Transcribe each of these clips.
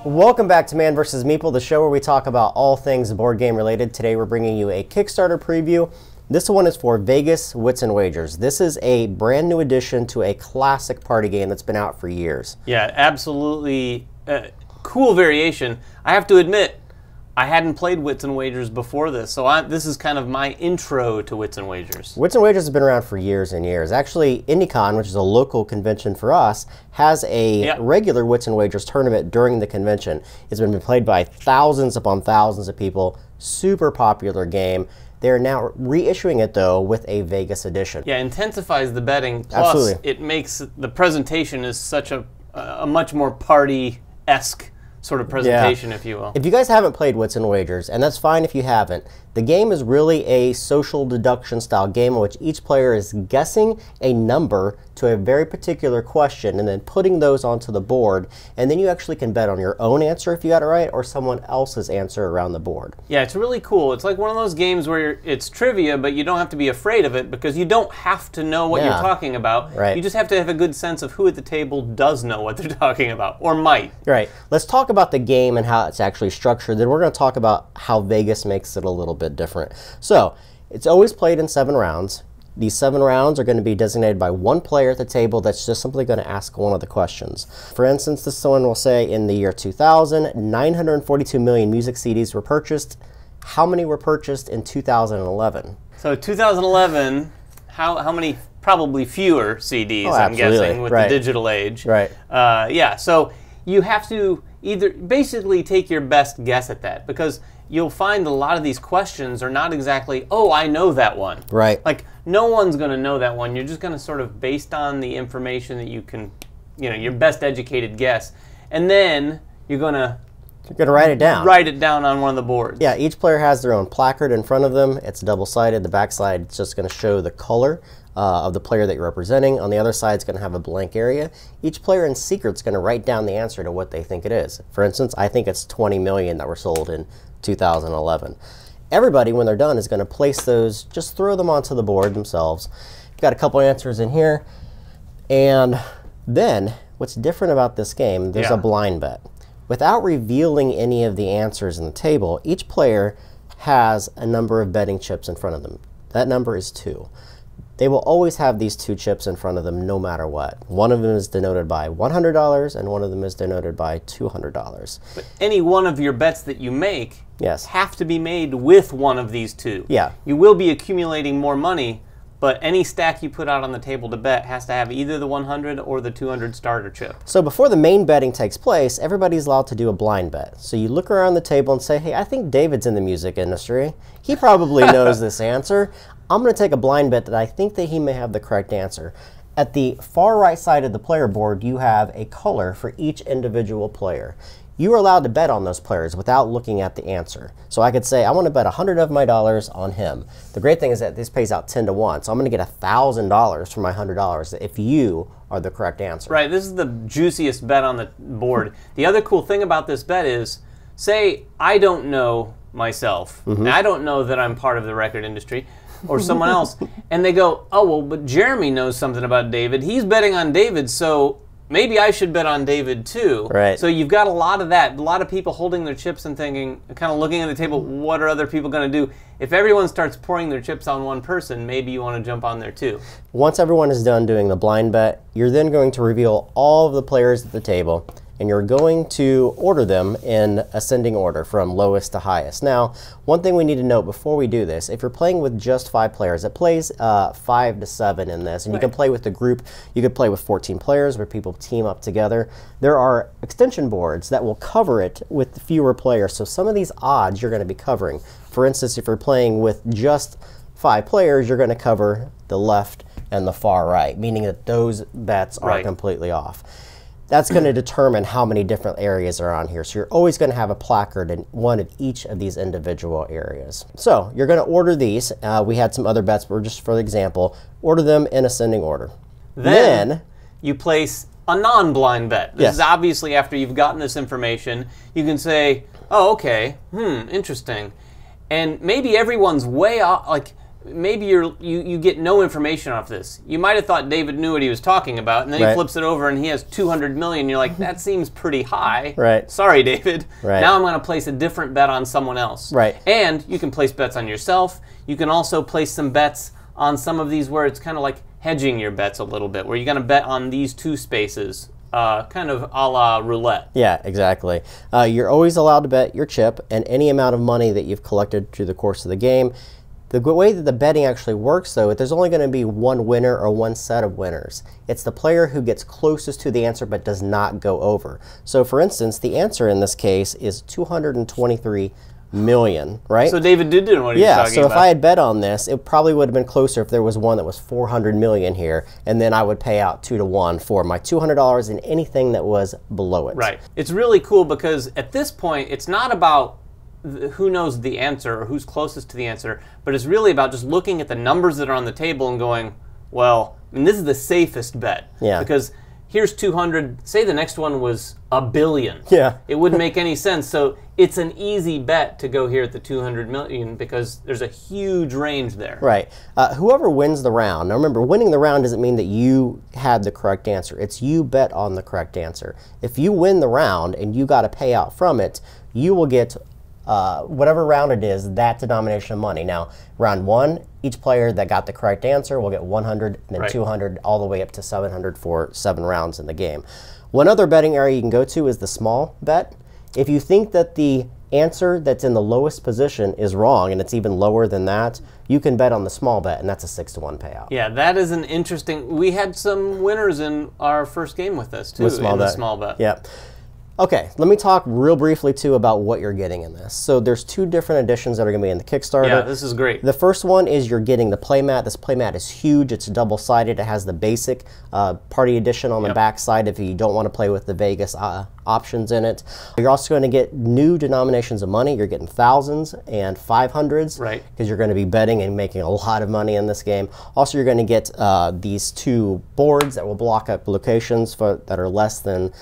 Welcome back to Man vs. Meeple, the show where we talk about all things board game related. Today we're bringing you a Kickstarter preview. This one is for Vegas Wits and Wagers. This is a brand new addition to a classic party game that's been out for years. Yeah, absolutely cool variation. I have to admit, I hadn't played Wits and Wagers before this, so this is kind of my intro to Wits and Wagers. Wits and Wagers has been around for years and years. Actually, IndieCon, which is a local convention for us, has a regular Wits and Wagers tournament during the convention. It's been played by thousands upon thousands of people. Super popular game. They're now reissuing it, though, with a Vegas edition. Yeah, intensifies the betting. Plus, it makes the presentation is such a much more party-esque sort of presentation, if you will. If you guys haven't played Wits and Wagers, and that's fine if you haven't, the game is really a social deduction style game in which each player is guessing a number to a very particular question and then putting those onto the board, and then you actually can bet on your own answer if you got it right or someone else's answer around the board. Yeah, it's really cool. It's like one of those games where it's trivia, but you don't have to be afraid of it because you don't have to know what you're talking about. Right. You just have to have a good sense of who at the table does know what they're talking about, or might. Right. Let's talk about the game and how it's actually structured. Then we're going to talk about how Vegas makes it a little bit different. So, it's always played in 7 rounds. These 7 rounds are going to be designated by one player at the table that's just simply going to ask one of the questions. For instance, this one will say in the year 2000, 942 million music CDs were purchased. How many were purchased in 2011? So 2011, how many? Probably fewer CDs, I'm guessing, with the digital age. Right. Yeah, so you have to either basically take your best guess at that, because you'll find a lot of these questions are not exactly, oh, I know that one. Right. Like, no one's going to know that one. You're just going to sort of, based on the information that you can, your best educated guess, and then you're going to write it down. Write it down on one of the boards. Yeah, each player has their own placard in front of them. It's double-sided. The back side is just going to show the color of the player that you're representing. On the other side, it's going to have a blank area. Each player in secret is going to write down the answer to what they think it is. For instance, I think it's 20 million that were sold in 2011. Everybody, when they're done, is going to place those, just throw them onto the board themselves. You've got a couple answers in here. And then, what's different about this game, there's a blind bet. Without revealing any of the answers in the table, each player has a number of betting chips in front of them. That number is 2. They will always have these 2 chips in front of them no matter what. One of them is denoted by $100 and one of them is denoted by $200. But any one of your bets that you make have to be made with one of these 2. Yeah. You will be accumulating more money, but any stack you put out on the table to bet has to have either the 100 or the 200 starter chip. So before the main betting takes place, everybody's allowed to do a blind bet. So you look around the table and say, hey, I think David's in the music industry. He probably knows this answer. I'm going to take a blind bet that I think that he may have the correct answer. At the far right side of the player board, you have a color for each individual player. You are allowed to bet on those players without looking at the answer. So I could say, I want to bet 100 of my dollars on him. The great thing is that this pays out 10 to 1, so I'm going to get $1,000 for my $100 if you are the correct answer. Right, this is the juiciest bet on the board. The other cool thing about this bet is, say I don't know myself, and I don't know that I'm part of the record industry, or someone else, and they go, oh, well, but Jeremy knows something about David. He's betting on David, so maybe I should bet on David too. Right. So you've got a lot of that. A lot of people holding their chips and thinking, kind of looking at the table, what are other people going to do? If everyone starts pouring their chips on one person, maybe you want to jump on there too. Once everyone is done doing the blind bet, you're then going to reveal all of the players at the table, and you're going to order them in ascending order from lowest to highest. Now, one thing we need to note before we do this, if you're playing with just 5 players, it plays 5 to 7 in this, and you can play with the group. You could play with 14 players where people team up together. There are extension boards that will cover it with fewer players, so some of these odds you're going to be covering. For instance, if you're playing with just 5 players, you're going to cover the left and the far right, meaning that those bets are completely off. That's going to determine how many different areas are on here. So you're always going to have a placard in one of each of these individual areas. So you're going to order these. We had some other bets, but just for example, order them in ascending order. Then you place a non-blind bet. This is obviously after you've gotten this information. You can say, oh, okay, interesting. And maybe everyone's way off, like maybe you get no information off this. You might have thought David knew what he was talking about, and then he flips it over and he has 200 million. You're like, that seems pretty high. Right. Sorry, David. Right. Now I'm going to place a different bet on someone else. Right. And you can place bets on yourself. You can also place some bets on some of these where it's kind of like hedging your bets a little bit, where you're going to bet on these two spaces. Kind of a la roulette. Yeah, exactly. You're always allowed to bet your chip and any amount of money that you've collected through the course of the game. The way that the betting actually works, though, there's only going to be one winner or one set of winners. It's the player who gets closest to the answer but does not go over. So, for instance, the answer in this case is 223 million, right? So David did know what he was talking about. Yeah, so if I had bet on this, it probably would have been closer if there was one that was 400 million here, and then I would pay out 2 to 1 for my $200 and anything that was below it. Right. It's really cool because at this point, it's not about who knows the answer or who's closest to the answer, but it's really about just looking at the numbers that are on the table and going, well, and this is the safest bet. Yeah. Because here's 200, say the next one was $1 billion. Yeah. It wouldn't make any sense. So it's an easy bet to go here at the 200 million because there's a huge range there. Right. Whoever wins the round, now remember, winning the round doesn't mean that you had the correct answer. It's you bet on the correct answer. If you win the round and you got a payout from it, you will get whatever round it is, that denomination of money. Now, round 1, each player that got the correct answer will get 100, and then 200, all the way up to 700 for 7 rounds in the game. One other betting area you can go to is the small bet. If you think that the answer that's in the lowest position is wrong, and it's even lower than that, you can bet on the small bet, and that's a 6 to 1 payout. Yeah, that is an interesting. We had some winners in our first game with this too. With small bet. The small bet. Yeah. Okay, let me talk real briefly, too, about what you're getting in this. So there's 2 different editions that are going to be in the Kickstarter. Yeah, this is great. The first one is you're getting the playmat. This playmat is huge. It's double-sided. It has the basic party edition on the back side if you don't want to play with the Vegas options in it. You're also going to get new denominations of money. You're getting thousands and 500s. Right. Because you're going to be betting and making a lot of money in this game. Also, you're going to get these 2 boards that will block up locations that are less than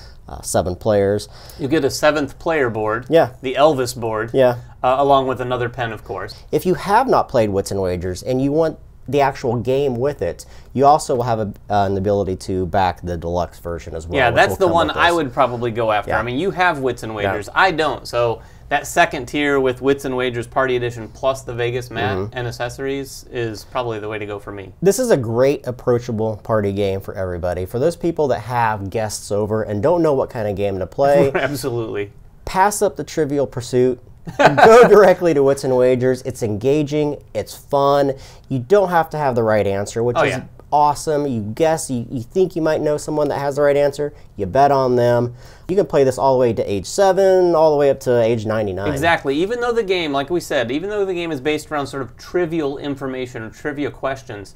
7 players. You get a 7th player board. Yeah. The Elvis board. Yeah. Along with another pen, of course. If you have not played Wits and Wagers and you want the actual game with it, you also will have an ability to back the deluxe version as well. Yeah, that's the one I would probably go after. Yeah. I mean, you have Wits and Wagers. I don't. So that second tier with Wits and Wagers Party Edition plus the Vegas mat and accessories is probably the way to go for me. This is a great approachable party game for everybody. For those people that have guests over and don't know what kind of game to play, Absolutely. Pass up the Trivial Pursuit. Go directly to Wits and Wagers. It's engaging. It's fun. You don't have to have the right answer, which is awesome. You guess, you think you might know someone that has the right answer. You bet on them. You can play this all the way to age 7, all the way up to age 99. Exactly. Even though the game, like we said, even though the game is based around sort of trivial information or trivia questions,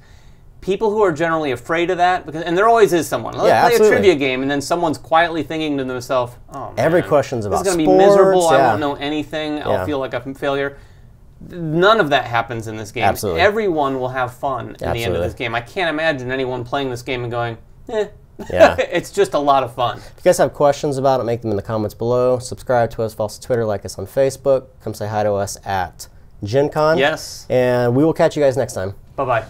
people who are generally afraid of that, and there always is someone. Let's play a trivia game, and then someone's quietly thinking to themselves, oh, man, every question's about this is going to be miserable. I won't know anything. I'll feel like I'm a failure. None of that happens in this game. Absolutely. Everyone will have fun at the end of this game. I can't imagine anyone playing this game and going, eh. Yeah. It's just a lot of fun. If you guys have questions about it, make them in the comments below. Subscribe to us, follow us on Twitter, like us on Facebook. Come say hi to us at Gen Con. Yes. And we will catch you guys next time. Bye-bye.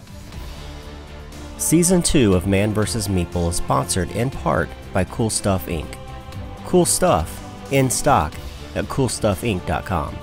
Season 2 of Man vs. Meeple is sponsored in part by Cool Stuff Inc. Cool stuff in stock at coolstuffinc.com.